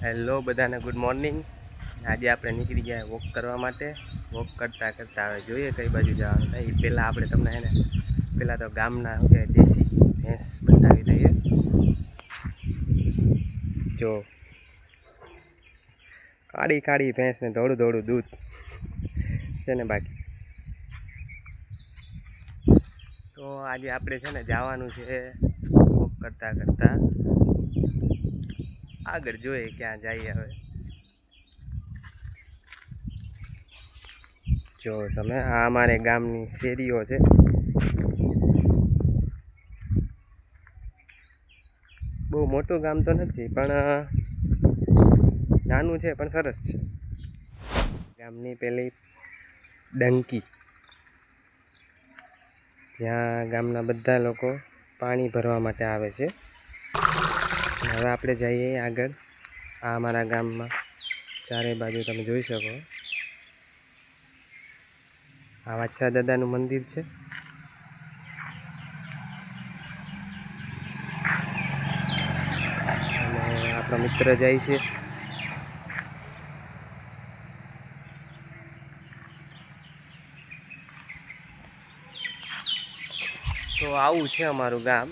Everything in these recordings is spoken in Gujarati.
હેલો બધાને ગુડ મોર્નિંગ। આજે આપણે નીકળી ગયા વોક કરવા માટે। વોક કરતાં કરતાં હવે જોઈએ કઈ બાજુ જવાનું થાય। એ પહેલાં આપણે તમને હે ને પહેલાં તો ગામના શું કહેવાય દેશી ભેંસ બતાવી દઈએ। જો કાળી કાળી ભેંસ ને ધોળું ધોળું દૂધ છે ને બાકી તો આજે આપણે છે ને જવાનું છે વોક કરતાં કરતાં આગળ જોઈએ ક્યાં જઈએ હવે। જો તમે આ અમારે ગામની શેરીઓ છે। બહુ મોટું ગામ તો નથી પણ નાનું છે પણ સરસ છે। ગામની પેલી ડંકી જ્યાં ગામના બધા લોકો પાણી ભરવા માટે આવે છે। હવે આપણે જઈએ આગળ। આ અમારા ગામમાં ચારે બાજુ તમે જોઈ શકો આ વાછરા દાદાનું મંદિર છે। અને આપણો મિત્ર જાય છે। તો આવું છે અમારું ગામ।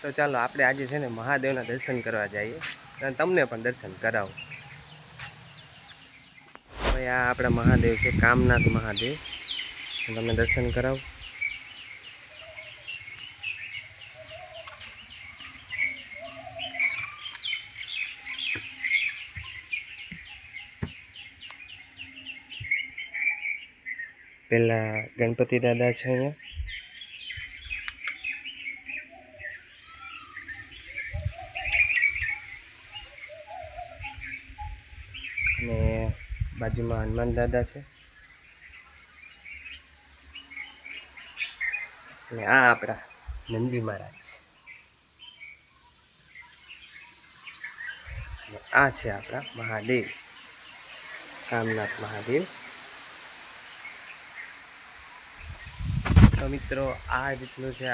તો ચાલો આપણે આજે છે ને મહાદેવના દર્શન કરવા જઈએ અને તમને પણ દર્શન કરાવું। હવે આ આપણા મહાદેવ છે કામનાથ મહાદેવ, તમને દર્શન કરાવું। પેલા ગણપતિ દાદા છે અહીંયા, અને બાજુમાં હનુમાન દાદા છે, અને આ આપણા નંદી મહારાજ છે, અને આ છે આપણા મહાદેવ કામનાથ મહાદેવ। તો મિત્રો આ રીતનું છે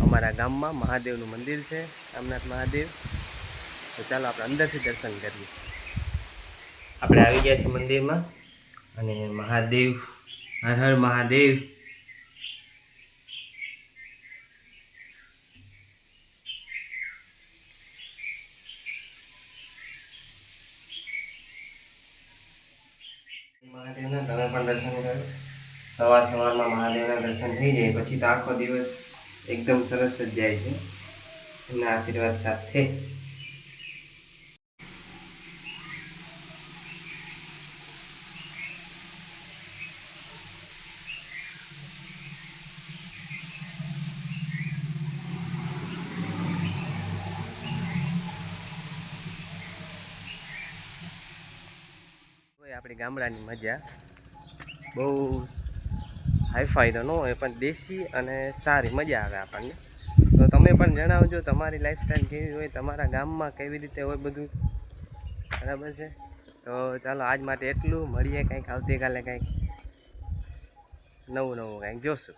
અમારા ગામમાં મહાદેવનું મંદિર છે કામનાથ મહાદેવ। તો ચાલો આપણે અંદરથી દર્શન કરીએ। આપણે આવી ગયા છે મંદિરમાં અને મહાદેવ હર હર મહાદેવ। મહાદેવના તમે પણ દર્શન કરો। સવારમાં મહાદેવના દર્શન થઈ જાય પછી તો આખો દિવસ એકદમ સરસ જ જાય છે એમના આશીર્વાદ સાથે। આપણી ગામડાની મજા બહુ હાઈફાઈ તો ન હોય પણ દેશી અને સારી મજા આવે આપણને। તો તમે પણ જણાવજો તમારી લાઈફસ્ટાઈલ કેવી હોય, તમારા ગામમાં કેવી રીતે હોય બધું, બરાબર છે। તો ચાલો આજ માટે એટલું, મળીએ કંઈક આવતીકાલે કંઈક નવું કંઈક જોશું।